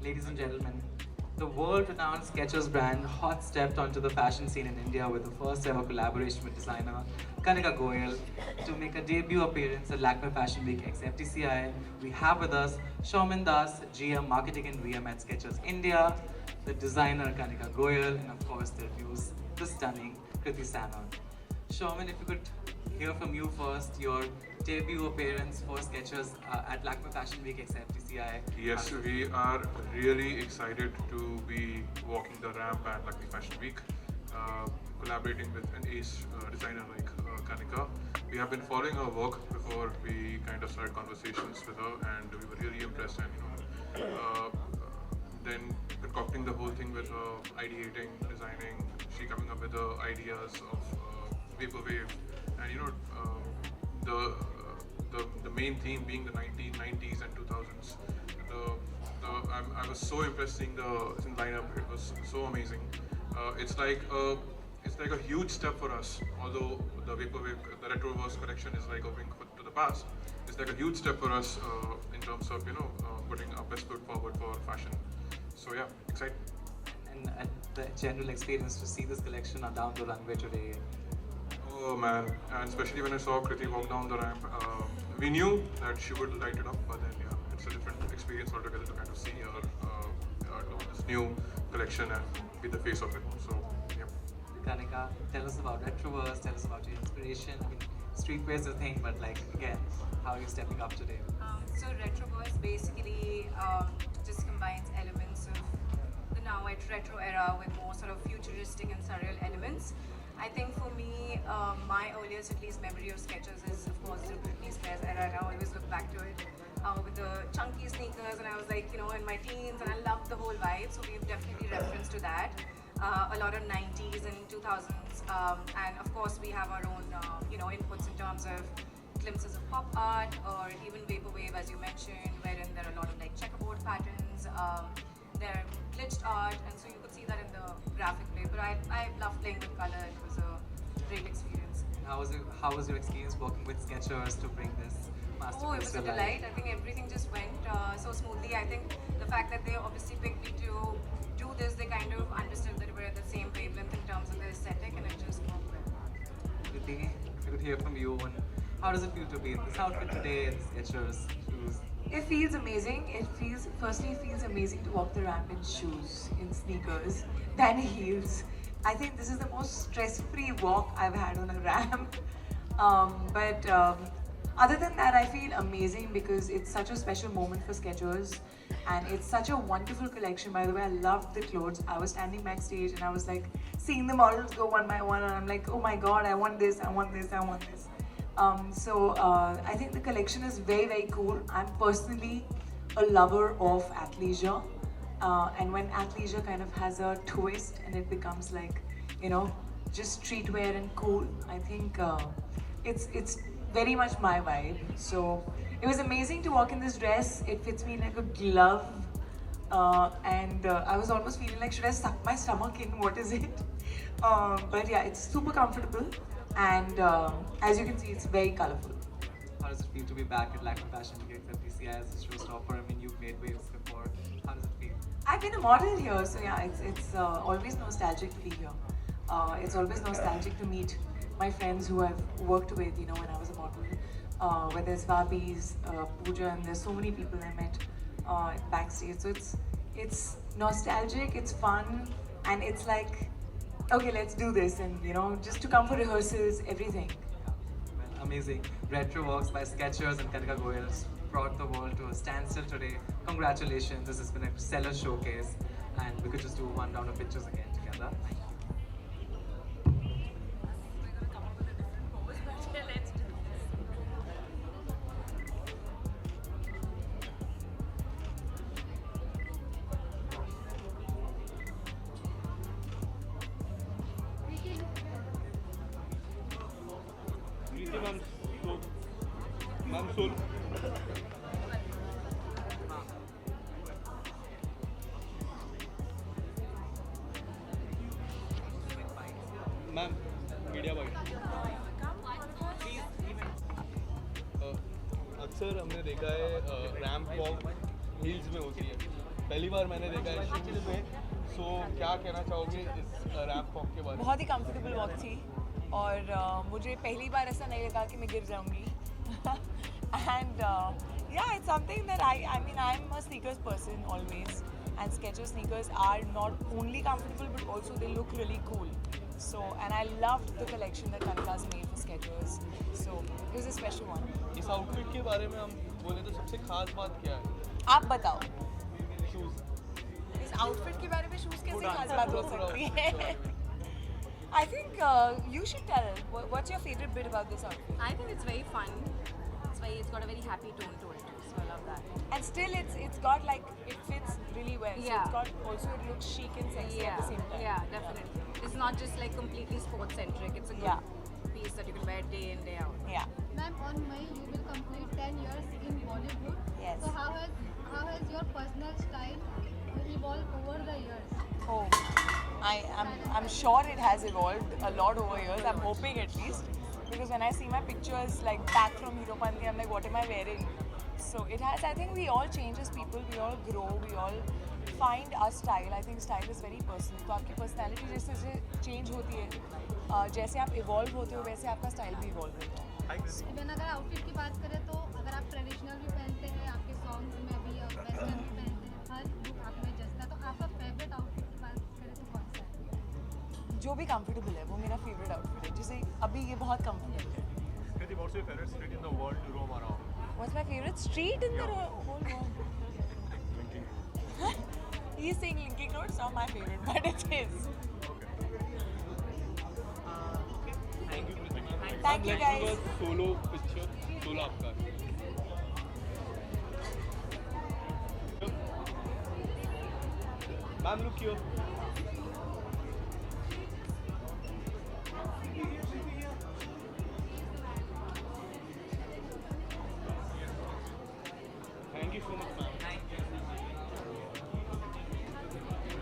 Ladies and gentlemen, the world-renowned Skechers brand hot stepped onto the fashion scene in India with the first ever collaboration with designer Kanika Goyal to make a debut appearance at Lakmē Fashion Week X FTCI. We have with us Shaumin Das, GM Marketing and VM at Skechers India, the designer Kanika Goyal, and of course the muse, the stunning Kriti Sanon. Shaumin, if you could hear from you first, your debut appearance for Skechers at Lakmē Fashion Week X FTCI. Yes, we are really excited to be walking the ramp at Lakmē Fashion Week, collaborating with an ace designer like Kanika. We have been following her work before we kind of started conversations with her, and we were really impressed. And then concocting the whole thing with her, ideating, designing, she coming up with the ideas of vaporwave, and the main theme being the 1990s and 2000s. I was so impressed seeing the lineup. It was so amazing. It's like a huge step for us. Although the vaporwave, the Retroverse collection is like a wing foot to the past. It's like a huge step for us in terms of putting our best foot forward for fashion. So yeah, excited. And the general experience to see this collection down the runway today. Oh man, and especially when I saw Kriti walk down the ramp, we knew that she would light it up, but then yeah, it's a different experience altogether to kind of see her launch this new collection and be the face of it. So yeah. Kanika, tell us about Retroverse, tell us about your inspiration. I mean, streetwear is a thing, but like again, how are you stepping up today? So Retroverse basically just combines elements of the now at retro era with more sort of futuristic and surreal elements. I think for me, my earliest at least memory of Skechers is of course the Britney Spears era, and I always look back to it with the chunky sneakers, and I was like, in my teens, and I loved the whole vibe, so we've definitely referenced to that. A lot of 90s and 2000s, and of course we have our own, inputs in terms of glimpses of pop art or even vaporwave, as you mentioned, wherein there are a lot of like checkerboard patterns, there are glitched art, and so you could see that in the graphic play. But I love playing with color. It was a great experience. How was your experience working with Skechers to bring this masterpiece Oh, it was to a life? delight. I think everything just went so smoothly. I think the fact that they obviously picked me to do this, they kind of understood that we're at the same wavelength in terms of the aesthetic, and it just worked well. Kriti, if I could hear from you, and how does it feel to be in this outfit today in Skechers shoes? It feels amazing. Firstly, it feels amazing to walk the ramp in shoes, in sneakers, than heels. I think this is the most stress-free walk I've had on a ramp. But other than that, I feel amazing because it's such a special moment for Skechers, and it's such a wonderful collection. By the way, I loved the clothes. I was standing backstage and I was like seeing the models go one by one, and I'm like, oh my god, I want this, I want this, I want this. I think the collection is very, very cool. I'm personally a lover of athleisure, and when athleisure kind of has a twist and it becomes like, just streetwear and cool, I think it's very much my vibe. So it was amazing to walk in this dress. It fits me like a glove, and I was almost feeling like, should I suck my stomach in? What is it? But yeah, it's super comfortable. And as you can see, it's very colorful. How does it feel to be back at Lakmē Fashion Week FTCI as a showstopper? I mean, you've made waves before. How does it feel? I've been a model here, so yeah, it's always nostalgic to be here. It's always nostalgic to meet my friends who I've worked with, when I was a model. Whether it's Vabis, Pooja, and there's so many people I met backstage. So it's nostalgic, it's fun, and it's like, okay, let's do this, and just to come for rehearsals, everything. Well, amazing. Retroverse by Skechers and Kanika Goyal brought the world to a standstill today. Congratulations, this has been a stellar showcase, and we could just do one round of pictures again together. Thank you. Ma'am, soul. Ma'am, media white अक्सर हमने देखा है ramp walk heels में होती है पहली बार मैंने देखा है शूज में, सो क्या कहना चाहोगे इस रैम्प वॉक के बारे में? बहुत ही कंफर्टेबल वॉक थी और मुझे पहली बार ऐसा नहीं लगा कि मैं गिर जाऊंगी. And yeah, it's something that I mean I'm a sneakers person always, and Skechers sneakers are not only comfortable but also they look really cool. So and I loved the collection that Kanika's made for Skechers. So it was a special one. इस outfit के बारे में हम बोले तो सबसे खास बात क्या है? आप बताओ. शूज. इस आउटफिट के बारे में शूज कैसे थोड़ा- खास बात हो थोड़ा- सकती है? I think you should tell. What's your favorite bit about this outfit? I think it's very fun. It's got a very happy tone to it. So I love that. And still, it's got like it fits really well. So Yeah. it's got also it looks chic and sexy at the same time. Yeah, definitely. It's not just like completely sports centric. It's a good piece that you can wear day in, day out. Yeah. Ma'am, on May you will complete 10 years in Bollywood. Yes. So how has your personal style evolved over the years? Oh, I'm sure it has evolved a lot over years. I'm hoping at least, because when I see my pictures like back from Hiropandi, I'm like, what am I wearing? So it has. I think we all change as people. We all grow. We all find our style. I think style is very personal. तो आपकी personality जैसे जैसे change होती है, जैसे आप evolve होते हो वैसे आपका style भी evolve होता है. इवन अगर आउटफिट की बात करें तो अगर आप ट्रेडिशनल भी पहनते हैं, आपके सॉन्ग्स में भी वेस्टर्न भी पहनते हैं, हर लुक आप में जचता है, तो आपका फेवरेट आउटफिट की बात करें तो कौन सा है? जो भी comfortable है वो मेरा favorite outfit है. जैसे अभी ये बहुत comfortable है. Kriti, what's your favorite street in the world to roam around? What's my favorite street in the whole world? Linking. He's saying Linking Road, it's not my favorite, but it is. Thank you, Kriti ma'am. Thank you, guys. Solo picture, solo आपका. Ma'am, look here.